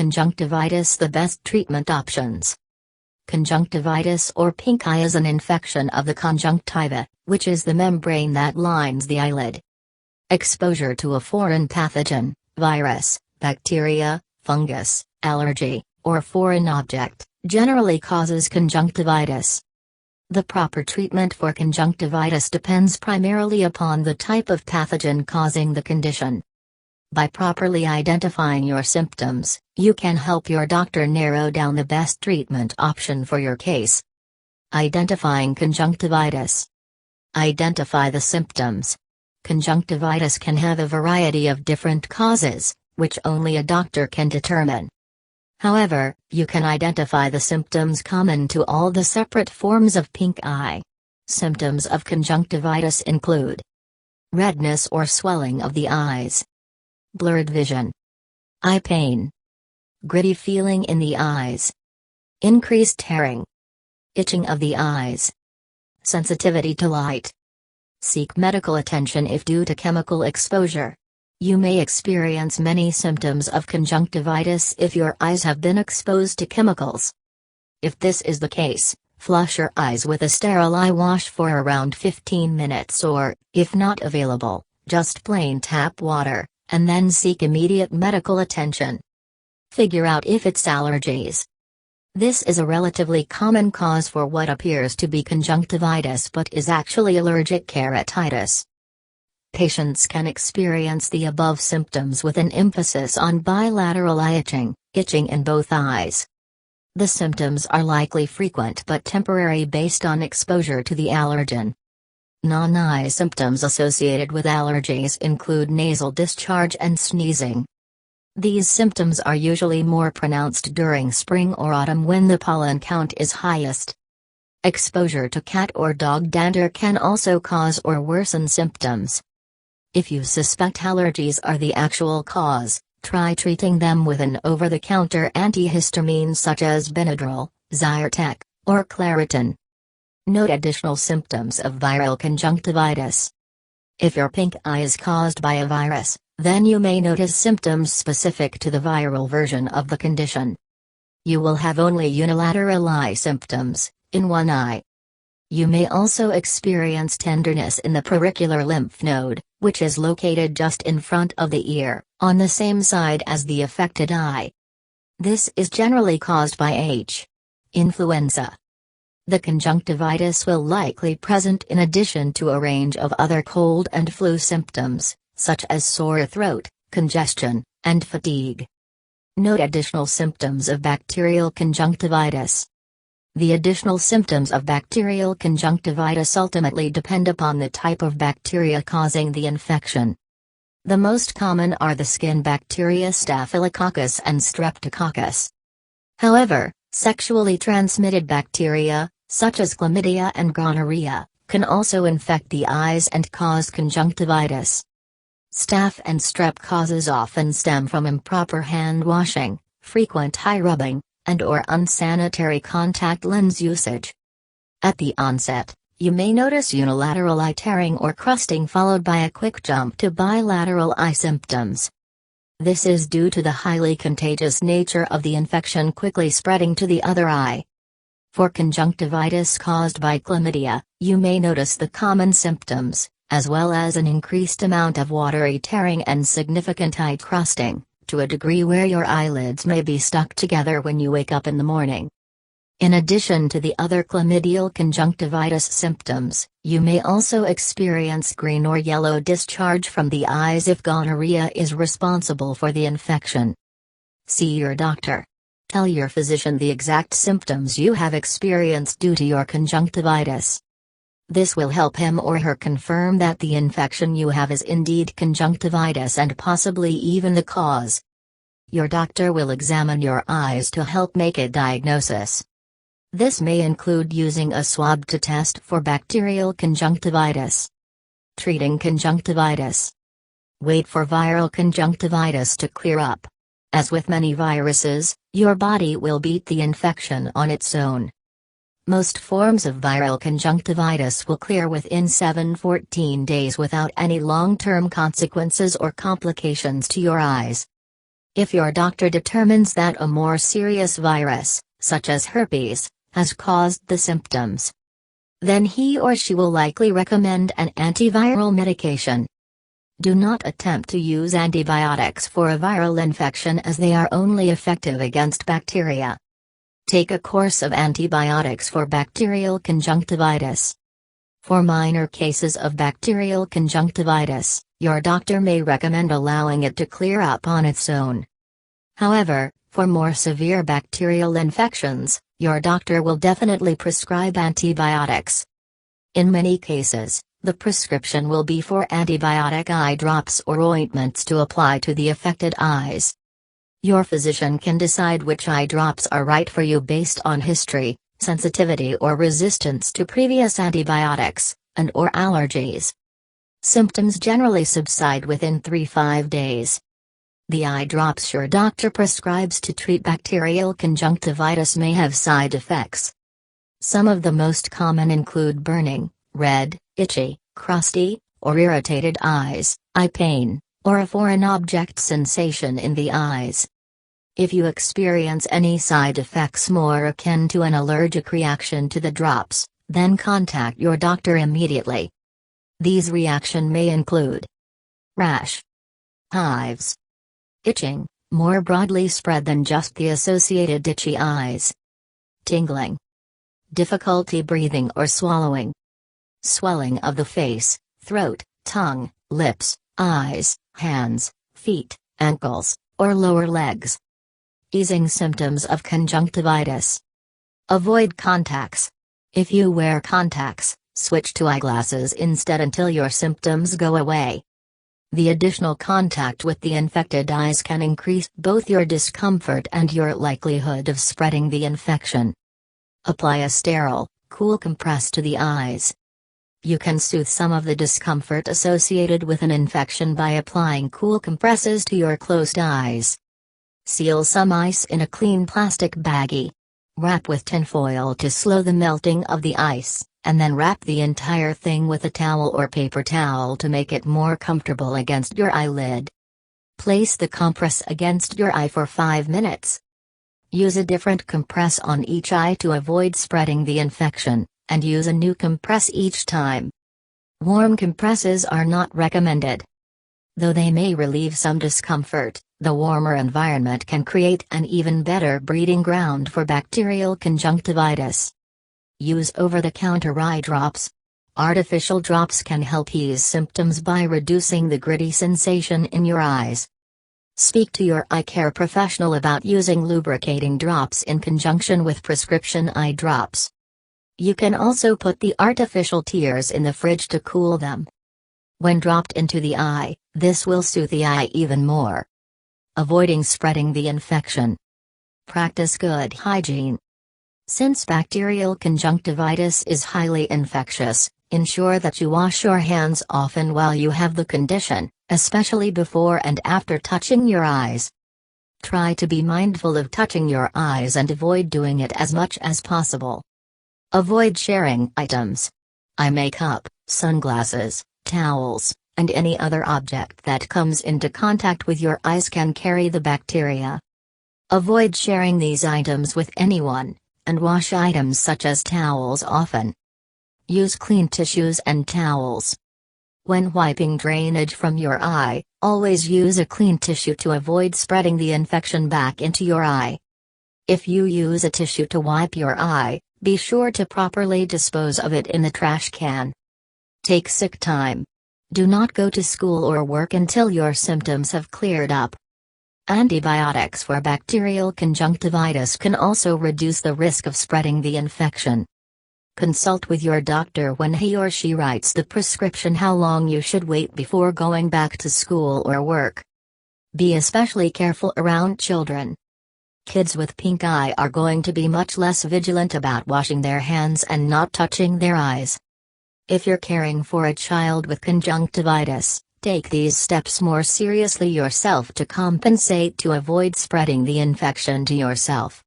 conjunctivitis. The best treatment options. Conjunctivitis or pink eye is an infection of the conjunctiva, which is the membrane that lines the eyelid. Exposure to a foreign pathogen, virus, bacteria, fungus, allergy, or foreign object, generally causes conjunctivitis. The proper treatment for conjunctivitis depends primarily upon the type of pathogen causing the condition. By properly identifying your symptoms, you can help your doctor narrow down the best treatment option for your case. Identifying conjunctivitis. Identify the symptoms. Conjunctivitis can have a variety of different causes, which only a doctor can determine. However, you can identify the symptoms common to all the separate forms of pink eye. Symptoms of conjunctivitis include redness or swelling of the eyes, blurred vision, eye pain, gritty feeling in the eyes, increased tearing, itching of the eyes, sensitivity to light. Seek medical attention if due to chemical exposure. You may experience many symptoms of conjunctivitis if your eyes have been exposed to chemicals. If this is the case, flush your eyes with a sterile eye wash for around 15 minutes or, if not available, just plain tap water, and then seek immediate medical attention. Figure out if it's allergies. This is a relatively common cause for what appears to be conjunctivitis but is actually allergic keratitis. Patients can experience the above symptoms with an emphasis on bilateral eye itching in both eyes. The symptoms are likely frequent but temporary based on exposure to the allergen. Non-eye symptoms associated with allergies include nasal discharge and sneezing. These symptoms are usually more pronounced during spring or autumn when the pollen count is highest. Exposure to cat or dog dander can also cause or worsen symptoms. If you suspect allergies are the actual cause, try treating them with an over-the-counter antihistamine such as Benadryl, Zyrtec, or Claritin. Note additional symptoms of viral conjunctivitis. If your pink eye is caused by a virus, then you may notice symptoms specific to the viral version of the condition. You will have only unilateral eye symptoms, in one eye. You may also experience tenderness in the pericular lymph node, which is located just in front of the ear, on the same side as the affected eye. This is generally caused by influenza. The conjunctivitis will likely present in addition to a range of other cold and flu symptoms, such as sore throat, congestion, and fatigue. Note additional symptoms of bacterial conjunctivitis. The additional symptoms of bacterial conjunctivitis ultimately depend upon the type of bacteria causing the infection. The most common are the skin bacteria Staphylococcus and Streptococcus. However, sexually transmitted bacteria, such as chlamydia and gonorrhea, can also infect the eyes and cause conjunctivitis. Staph and strep causes often stem from improper hand washing, frequent eye rubbing, and/or unsanitary contact lens usage. At the onset, you may notice unilateral eye tearing or crusting followed by a quick jump to bilateral eye symptoms. This is due to the highly contagious nature of the infection quickly spreading to the other eye. For conjunctivitis caused by chlamydia, you may notice the common symptoms, as well as an increased amount of watery tearing and significant eye crusting, to a degree where your eyelids may be stuck together when you wake up in the morning. In addition to the other chlamydial conjunctivitis symptoms, you may also experience green or yellow discharge from the eyes if gonorrhea is responsible for the infection. See your doctor. Tell your physician the exact symptoms you have experienced due to your conjunctivitis. This will help him or her confirm that the infection you have is indeed conjunctivitis and possibly even the cause. Your doctor will examine your eyes to help make a diagnosis. This may include using a swab to test for bacterial conjunctivitis. Treating conjunctivitis. Wait for viral conjunctivitis to clear up. As with many viruses, your body will beat the infection on its own. Most forms of viral conjunctivitis will clear within 7-14 days without any long-term consequences or complications to your eyes. If your doctor determines that a more serious virus, such as herpes, has caused the symptoms, then he or she will likely recommend an antiviral medication. Do not attempt to use antibiotics for a viral infection as they are only effective against bacteria. Take a course of antibiotics for bacterial conjunctivitis. For minor cases of bacterial conjunctivitis, your doctor may recommend allowing it to clear up on its own. However, for more severe bacterial infections, your doctor will definitely prescribe antibiotics. In many cases, the prescription will be for antibiotic eye drops or ointments to apply to the affected eyes. Your physician can decide which eye drops are right for you based on history, sensitivity or resistance to previous antibiotics, and/or allergies. Symptoms generally subside within 3-5 days. The eye drops your doctor prescribes to treat bacterial conjunctivitis may have side effects. Some of the most common include burning, red, itchy, crusty, or irritated eyes, eye pain, or a foreign object sensation in the eyes. If you experience any side effects more akin to an allergic reaction to the drops, then contact your doctor immediately. These reactions may include rash, hives, itching, more broadly spread than just the associated itchy eyes, tingling, difficulty breathing or swallowing, swelling of the face, throat, tongue, lips, eyes, hands, feet, ankles, or lower legs. Easing symptoms of conjunctivitis. Avoid contacts. If you wear contacts, switch to eyeglasses instead until your symptoms go away. The additional contact with the infected eyes can increase both your discomfort and your likelihood of spreading the infection. Apply a sterile, cool compress to the eyes. You can soothe some of the discomfort associated with an infection by applying cool compresses to your closed eyes. Seal some ice in a clean plastic baggie. Wrap with tinfoil to slow the melting of the ice, and then wrap the entire thing with a towel or paper towel to make it more comfortable against your eyelid. Place the compress against your eye for 5 minutes. Use a different compress on each eye to avoid spreading the infection, and use a new compress each time. Warm compresses are not recommended. Though they may relieve some discomfort, the warmer environment can create an even better breeding ground for bacterial conjunctivitis. Use over-the-counter eye drops. Artificial drops can help ease symptoms by reducing the gritty sensation in your eyes. Speak to your eye care professional about using lubricating drops in conjunction with prescription eye drops. You can also put the artificial tears in the fridge to cool them. When dropped into the eye, this will soothe the eye even more. Avoiding spreading the infection. Practice good hygiene. Since bacterial conjunctivitis is highly infectious, ensure that you wash your hands often while you have the condition, especially before and after touching your eyes. Try to be mindful of touching your eyes and avoid doing it as much as possible. Avoid sharing items. Eye makeup, sunglasses, towels, and any other object that comes into contact with your eyes can carry the bacteria. Avoid sharing these items with anyone, and wash items such as towels often. Use clean tissues and towels. When wiping drainage from your eye, always use a clean tissue to avoid spreading the infection back into your eye. If you use a tissue to wipe your eye, be sure to properly dispose of it in the trash can. Take sick time. Do not go to school or work until your symptoms have cleared up. Antibiotics for bacterial conjunctivitis can also reduce the risk of spreading the infection. Consult with your doctor when he or she writes the prescription how long you should wait before going back to school or work. Be especially careful around children. Kids with pink eye are going to be much less vigilant about washing their hands and not touching their eyes. If you're caring for a child with conjunctivitis, take these steps more seriously yourself to compensate to avoid spreading the infection to yourself.